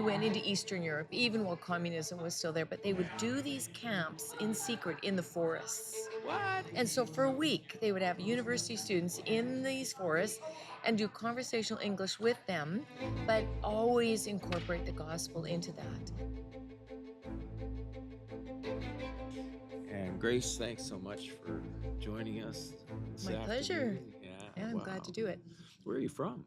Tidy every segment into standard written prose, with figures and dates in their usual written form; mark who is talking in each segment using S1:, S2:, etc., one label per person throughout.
S1: went into Eastern Europe, even while communism was still there, but they would do these camps in secret in the forests.
S2: What?
S1: And so for a week, they would have university students in these forests and do conversational English with them, but always incorporate the gospel into that.
S2: And Grace, thanks so much for joining us this
S1: My pleasure.
S2: afternoon.
S1: Yeah, I'm glad to do it.
S2: Where are you from?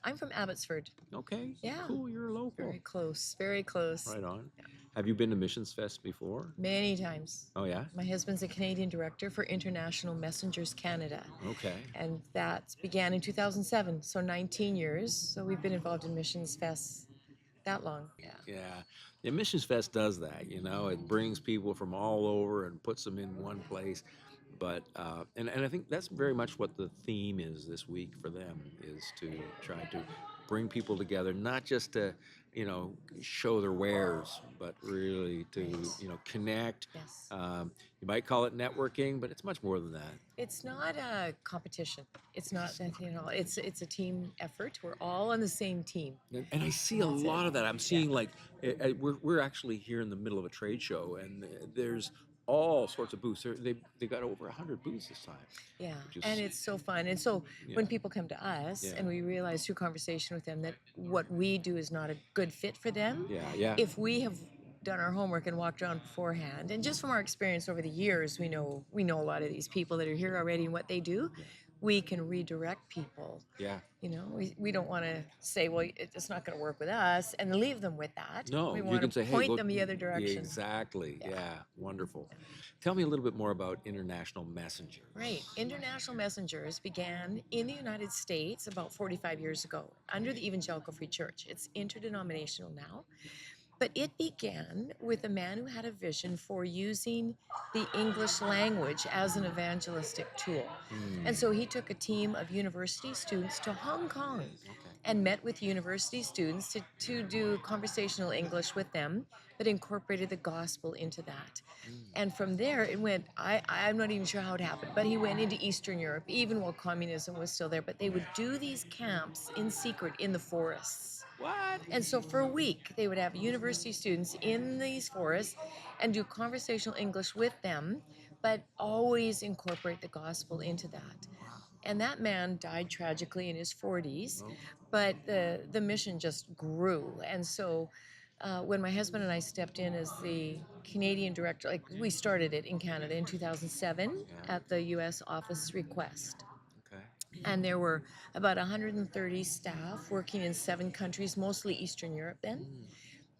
S1: I'm from Abbotsford.
S2: Okay.
S1: Yeah.
S2: Cool, you're local.
S1: Very close, very close.
S2: Right on. Have you been to Missions Fest before?
S1: Many times.
S2: Oh, yeah?
S1: My husband's a Canadian director for International Messengers Canada.
S2: Okay.
S1: And that began in 2007, so 19 years. So we've been involved in Missions Fest that long.
S2: Yeah. The Missions Fest does that, it brings people from all over and puts them in one place. But and I think that's very much what the theme is this week for them, is to try to bring people together, not just to show their wares, but really to connect.
S1: Yes.
S2: You might call it networking, but it's much more than that.
S1: It's not a competition. It's not that, it's a team effort. We're all on the same team.
S2: And I see a lot of that. I'm seeing we're actually here in the middle of a trade show, and there's all sorts of booths. They got over 100 booths this time.
S1: Yeah, and it's so fun. And so when people come to us and we realize through conversation with them that what we do is not a good fit for them, if we have done our homework and walked around beforehand, and just from our experience over the years, we know a lot of these people that are here already and what they do. We can redirect people.
S2: Yeah.
S1: We don't want to say, well, it's not going to work with us, and leave them with that.
S2: No,
S1: we
S2: you
S1: want
S2: can
S1: to
S2: say,
S1: point
S2: hey, look,
S1: them the other direction.
S2: Exactly. Yeah. Wonderful. Tell me a little bit more about International Messengers.
S1: Right. International Messengers began in the United States about 45 years ago under the Evangelical Free Church. It's interdenominational now. But it began with a man who had a vision for using the English language as an evangelistic tool. And so he took a team of university students to Hong Kong and met with university students to do conversational English with them, but incorporated the gospel into that. And from there, it went, I'm not even sure how it happened, but he went into Eastern Europe, even while communism was still there. But they would do these camps in secret in the forests.
S2: What?
S1: And so for a week, they would have university students in these forests and do conversational English with them, but always incorporate the gospel into that. And that man died tragically in his 40s, but the mission just grew. And so when my husband and I stepped in as the Canadian director, we started it in Canada in 2007 at the U.S. office request. And there were about 130 staff working in 7 countries, mostly Eastern Europe then.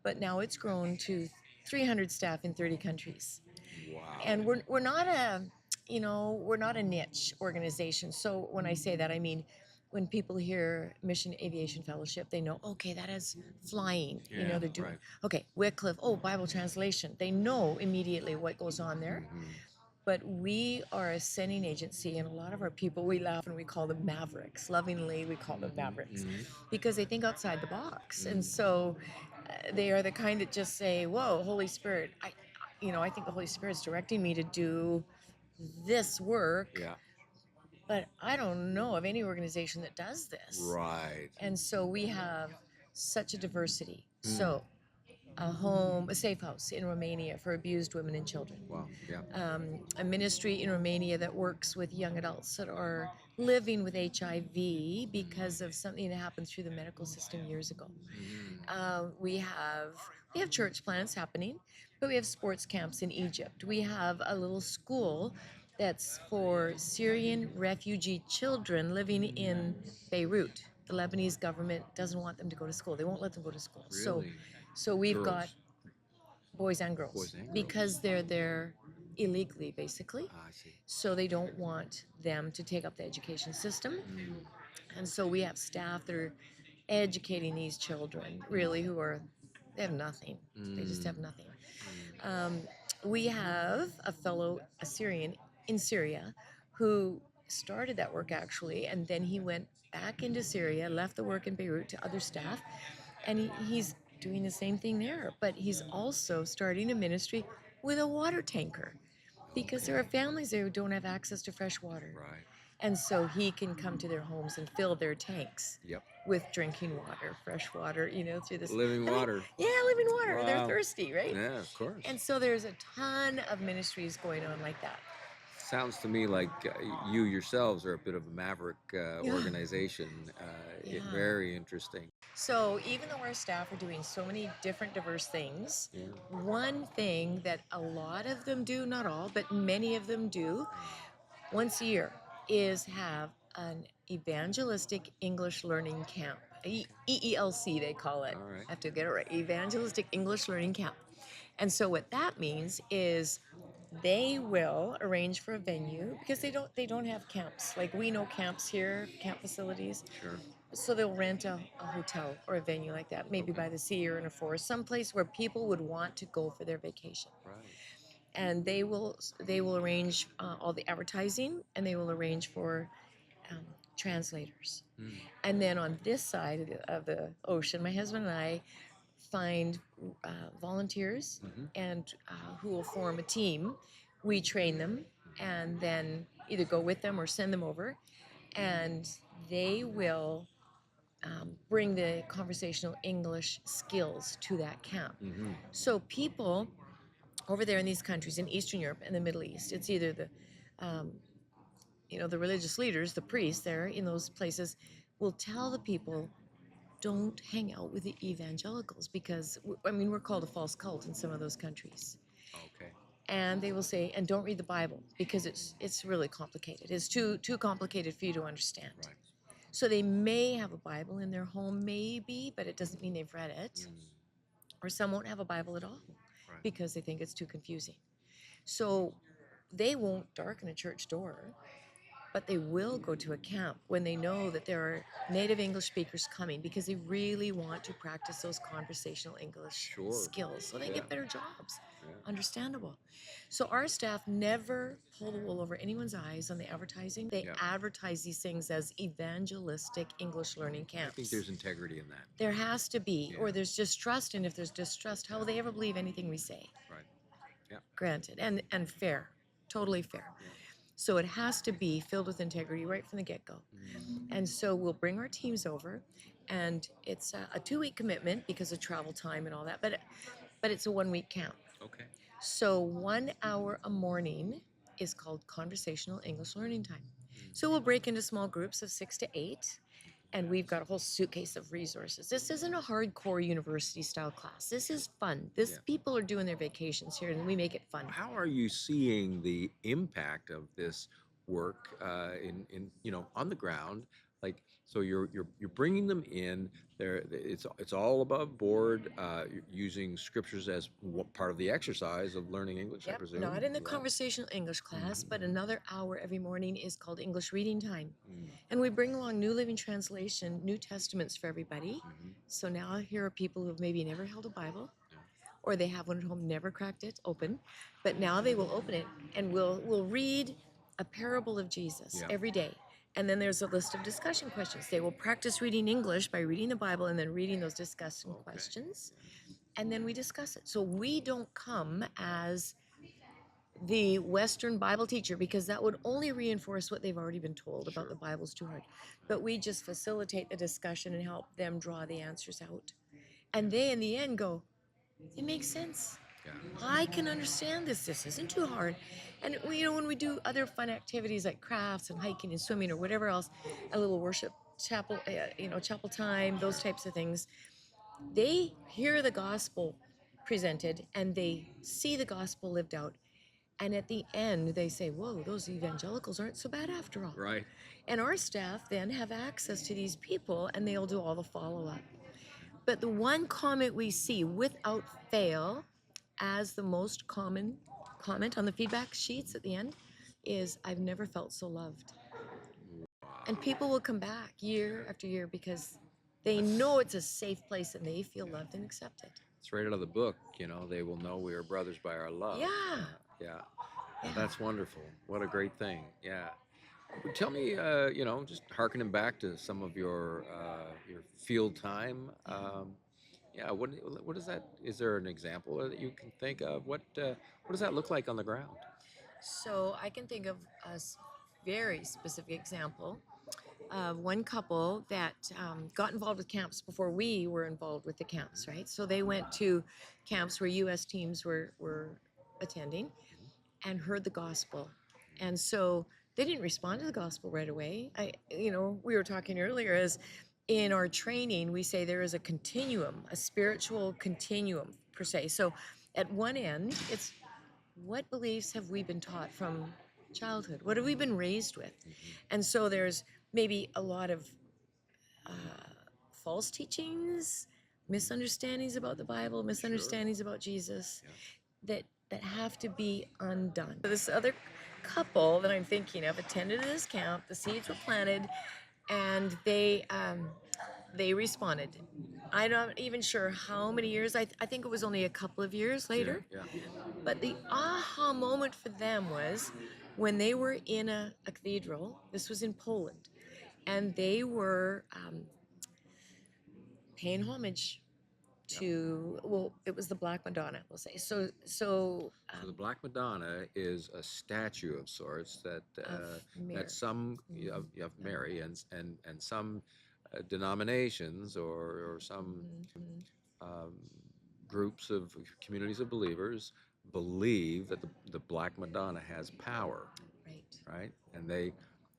S1: But now it's grown to 300 staff in 30 countries.
S2: Wow.
S1: And we're not a niche organization. So when I say that, I mean, when people hear Mission Aviation Fellowship, they know, okay, that is flying. They're doing, okay, Wycliffe, Bible translation. They know immediately what goes on there. But we are a sending agency, and a lot of our people, we laugh and we call them mavericks. Lovingly, we call them mavericks because they think outside the box. And so they are the kind that just say, whoa, Holy Spirit, I think the Holy Spirit's directing me to do this work.
S2: Yeah.
S1: But I don't know of any organization that does this.
S2: Right.
S1: And so we have such a diversity. So a safe house in Romania for abused women and children.
S2: Wow. Yeah.
S1: A ministry in Romania that works with young adults that are living with HIV because of something that happened through the medical system years ago. We have church plants happening, but we have sports camps in Egypt. We have a little school that's for Syrian refugee children living in Beirut. The Lebanese government doesn't want them to go to school. They won't let them go to school.
S2: Really?
S1: So we've got boys and girls because they're there illegally, basically.
S2: I see.
S1: So they don't want them to take up the education system. And so we have staff that are educating these children, really, they have nothing. They just have nothing. We have a Syrian in Syria who started that work actually, and then he went back into Syria, left the work in Beirut to other staff, and he's doing the same thing there. But he's also starting a ministry with a water tanker because there are families there who don't have access to fresh water.
S2: Right.
S1: And so he can come to their homes and fill their tanks.
S2: Yep.
S1: with drinking water, fresh water, through this.
S2: Living
S1: I mean,
S2: water.
S1: yeah, living water. They're
S2: Wow.
S1: thirsty, right?
S2: Yeah, of course.
S1: And so there's a ton of ministries going on like that.
S2: Sounds to me like you yourselves are a bit of a maverick
S1: Yeah.
S2: organization.
S1: Yeah.
S2: Very interesting.
S1: So even though our staff are doing so many different diverse things,
S2: Yeah.
S1: one thing that a lot of them do, not all, but many of them do, once a year is have an evangelistic English learning camp. EELC, they call it.
S2: All right.
S1: I have to get it right. Evangelistic English Learning Camp. And so what that means is they will arrange for a venue because they don't have camps. Like we know camps here, camp facilities.
S2: Sure.
S1: So they'll rent a hotel or a venue like that, maybe
S2: Okay.
S1: by the sea or in a forest, someplace where people would want to go for their vacation.
S2: Right.
S1: And they will arrange all the advertising, and they will arrange for um, translators.
S2: Mm.
S1: And then on this side of the ocean, my husband and I find volunteers
S2: Hmm.
S1: and who will form a team. We train them and then either go with them or send them over, and they will bring the conversational English skills to that camp.
S2: Hmm.
S1: So people over there in these countries in Eastern Europe and the Middle East, it's either um, the religious leaders, the priests there in those places, will tell the people, don't hang out with the evangelicals because I mean we're called a false cult in some of those countries.
S2: Okay.
S1: And they will say, and don't read the Bible because it's really complicated. It's too complicated for you to understand.
S2: Right.
S1: So they may have a Bible in their home, maybe, but it doesn't mean they've read it.
S2: Mm.
S1: Or some won't have a Bible at all
S2: Right.
S1: because they think it's too confusing. So they won't darken a church door, but they will go to a camp when they know that there are native English speakers coming because they really want to practice those conversational English
S2: Sure.
S1: skills so they
S2: Yeah.
S1: get better jobs.
S2: Yeah.
S1: Understandable. So our staff never pull the wool over anyone's eyes on the advertising. They
S2: Yeah.
S1: advertise these things as evangelistic English learning
S2: I think
S1: camps.
S2: there's integrity in that.
S1: There has to be,
S2: Yeah.
S1: or there's distrust, and if there's distrust, how will they ever believe anything we say?
S2: Right. Yeah.
S1: Granted, and fair, totally fair.
S2: Yeah.
S1: So it has to be filled with integrity right from the get-go.
S2: Mm.
S1: And so we'll bring our teams over, and it's a 2-week commitment because of travel time and all that, but it's a 1-week camp.
S2: Okay.
S1: So 1 hour a morning is called conversational English learning time.
S2: Mm.
S1: So we'll break into small groups of 6 to 8, and we've got a whole suitcase of resources. This isn't a hardcore university style class. This is fun.
S2: Yeah.
S1: People are doing their vacations here, and we make it fun.
S2: How are you seeing the impact of this work in on the ground? Like, so you're bringing them in there. It's all above board. You're using scriptures as part of the exercise of learning English, I
S1: Yep,
S2: presume.
S1: not in the
S2: Yeah.
S1: conversational English class,
S2: Mhm.
S1: but another hour every morning is called English reading time.
S2: Mm.
S1: And we bring along New Living Translation, New Testaments for everybody.
S2: Mhm.
S1: So now here are people who have maybe never held a Bible,
S2: Yeah.
S1: or they have one at home, never cracked it open, but now they will open it and we'll read a parable of Jesus
S2: Yeah.
S1: every day. And then there's a list of discussion questions. They will practice reading English by reading the Bible and then reading those discussion
S2: Okay.
S1: questions. And then we discuss it. So we don't come as the Western Bible teacher because that would only reinforce what they've already been told about
S2: Sure.
S1: the Bible's too hard. But we just facilitate the discussion and help them draw the answers out. And they, in the end, go, it makes sense.
S2: Yeah.
S1: I can understand this. This isn't too hard. And when we do other fun activities like crafts and hiking and swimming or whatever else, a little worship chapel, chapel time, those types of things, they hear the gospel presented and they see the gospel lived out. And at the end, they say, whoa, those evangelicals aren't so bad after all.
S2: Right.
S1: And our staff then have access to these people and they'll do all the follow up. But the one comment we see without fail as the most common comment on the feedback sheets at the end is, I've never felt so loved. And people will come back year after year because they know it's a safe place and they feel loved and accepted.
S2: It's right out of the book. They will know we are brothers by our love.
S1: Yeah.
S2: Yeah.
S1: Yeah.
S2: That's wonderful. What a great thing. Yeah. Tell me, just harkening back to some of your field time. Yeah. What is that? Is there an example that you can think of? What does that look like on the ground?
S1: So I can think of a very specific example. of one couple that got involved with camps before we were involved with the camps, right? So they went to camps where U.S. teams were attending and heard the gospel. And so they didn't respond to the gospel right away. We were talking earlier as in our training, we say there is a continuum, a spiritual continuum per se. So at one end, it's what beliefs have we been taught from childhood? What have we been raised with? And so there's maybe a lot of uh, false teachings, misunderstandings about the Bible, misunderstandings about Jesus that have to be undone. This other couple that I'm thinking of attended this camp. The seeds were planted, and they responded. I'm not even sure how many years. I think it was only a couple of years later.
S2: Yeah.
S1: But the aha moment for them was when they were in a cathedral. This was in Poland, and they were paying homage to, well, it was the Black Madonna, we'll say.
S2: So the Black Madonna is a statue of sorts that
S1: Mary.
S2: that some of Mary and some denominations or some um, groups of communities of believers believe that the Black Madonna has power,
S1: Right.
S2: right?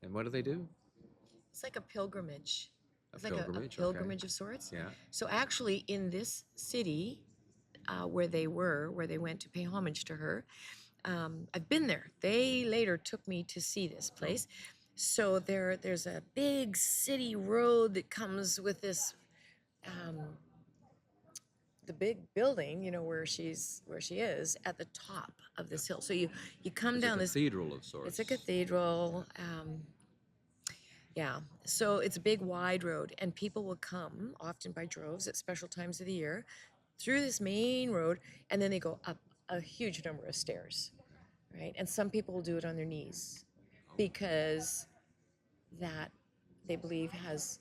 S2: And what do?
S1: It's like a pilgrimage.
S2: A
S1: It's like a
S2: pilgrimage, okay.
S1: pilgrimage of sorts.
S2: Yeah.
S1: So actually, in this city where they went to pay homage to her, I've been there. They later took me to see this place. So there's a big city road that comes with this um, the big building, where she is at the top of this hill. So you come
S2: It's a
S1: down this.
S2: cathedral of sorts.
S1: It's a cathedral. Yeah. So it's a big wide road, and people will come often by droves at special times of the year through this main road, and then they go up a huge number of stairs, right? And some people will do it on their knees because that they believe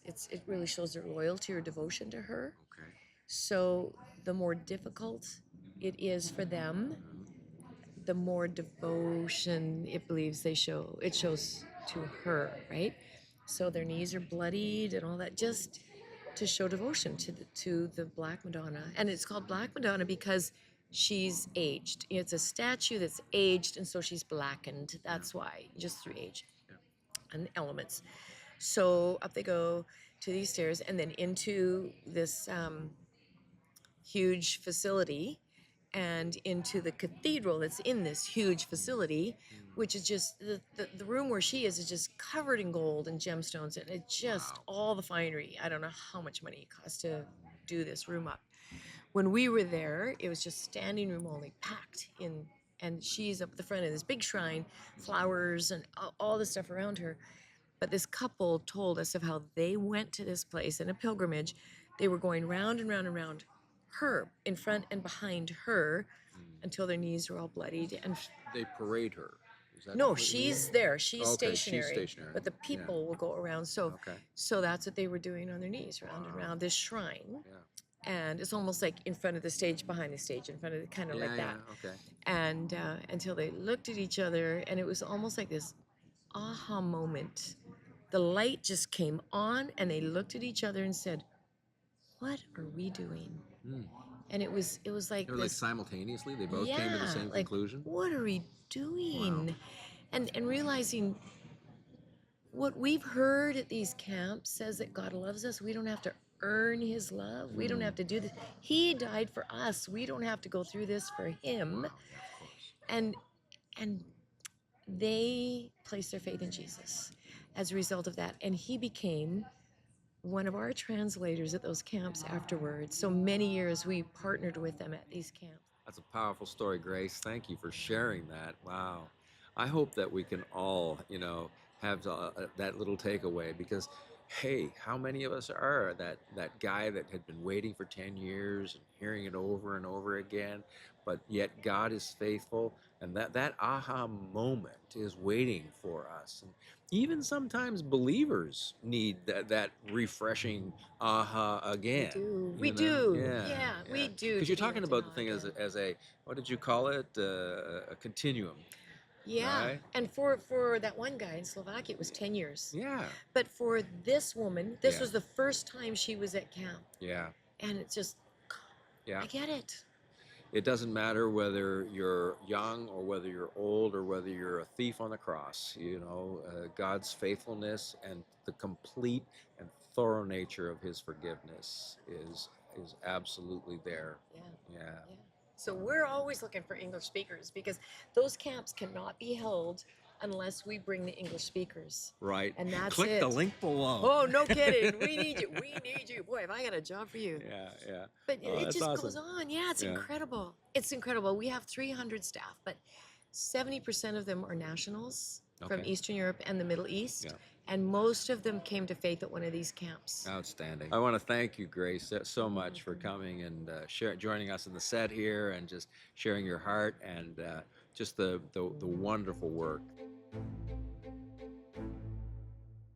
S1: it really shows their loyalty or devotion to her.
S2: Okay.
S1: So the more difficult it is for them, the more devotion it shows to her, right? So their knees are bloodied and all that, just to show devotion to the Black Madonna. And it's called Black Madonna because she's aged. It's a statue that's aged, and so she's blackened. That's why, just through age and elements. So up they go to these stairs, and then into this huge facility, and into the cathedral that's in this huge facility, which is just the room where she is just covered in gold and gemstones, and it just all the finery. I don't know how much money it costs to do this room up. When we were there, it was just standing room only, packed in, and she's up at the front of this big shrine, flowers and all the stuff around her. But this couple told us of how they went to this place in a pilgrimage. They were going round and round and round her, in front and behind her, until their knees were all bloodied. And
S2: They parade her. Is that
S1: no,
S2: what you mean?
S1: she's there. She's
S2: Okay, she's
S1: stationary.
S2: stationary.
S1: But the
S2: Yeah.
S1: people will go around. So,
S2: Okay.
S1: so that's what they were doing on their knees, round and round this shrine.
S2: Yeah.
S1: And it's almost like in front of the stage, behind the stage, in front of the kind of like that.
S2: Yeah. Okay.
S1: And until they looked at each other, and it was almost like this aha moment. The light just came on, and they looked at each other and said, "What are we doing?" And it was like
S2: They were like
S1: this,
S2: simultaneously. They both came to the same
S1: like,
S2: conclusion.
S1: what are we doing? And realizing what we've heard at these camps says that God loves us. We don't have to earn his love. We don't have to do this. He died for us. We don't have to go through this for him.
S2: Yeah, of course.
S1: And they placed their faith in Jesus as a result of that. And he became one of our translators at those camps afterwards. So many years we partnered with them at these camps.
S2: That's a powerful story, Grace. Thank you for sharing that. Wow. I hope that we can all, have that little takeaway because, hey, how many of us are that guy that had been waiting for 10 years and hearing it over and over again, but yet God is faithful, and that aha moment is waiting for us. And even sometimes believers need that refreshing aha again.
S1: We do.
S2: Yeah,
S1: We do.
S2: Because you're talking about the thing as a what did you call it? A continuum.
S1: Yeah.
S2: right?
S1: And for that one guy in Slovakia, it was 10 years.
S2: Yeah,
S1: But for this woman, this
S2: yeah,
S1: was the first time she was at camp.
S2: yeah,
S1: And it's just,
S2: yeah.
S1: I get it.
S2: It doesn't matter whether you're young or whether you're old or whether you're a thief on the cross. You know, God's faithfulness and the complete and thorough nature of His forgiveness is absolutely there.
S1: Yeah.
S2: Yeah,
S1: Yeah. So we're always looking for English speakers because those camps cannot be held unless we bring the English speakers.
S2: right.
S1: And that's
S2: Click the
S1: it.
S2: link below.
S1: Oh, no kidding. We need you. We need you. Boy, have I got a job for you.
S2: Yeah, yeah.
S1: But
S2: Oh,
S1: it
S2: that's
S1: just goes
S2: awesome.
S1: on. Yeah, it's
S2: Yeah,
S1: incredible. It's incredible. We have 300 staff, but 70% of them are nationals from
S2: okay.
S1: Eastern Europe and the Middle East.
S2: Yeah.
S1: And most of them came to faith at one of these camps.
S2: Outstanding. I want to thank you, Grace, so much for coming and joining us in the set here and just sharing your heart and just the wonderful work.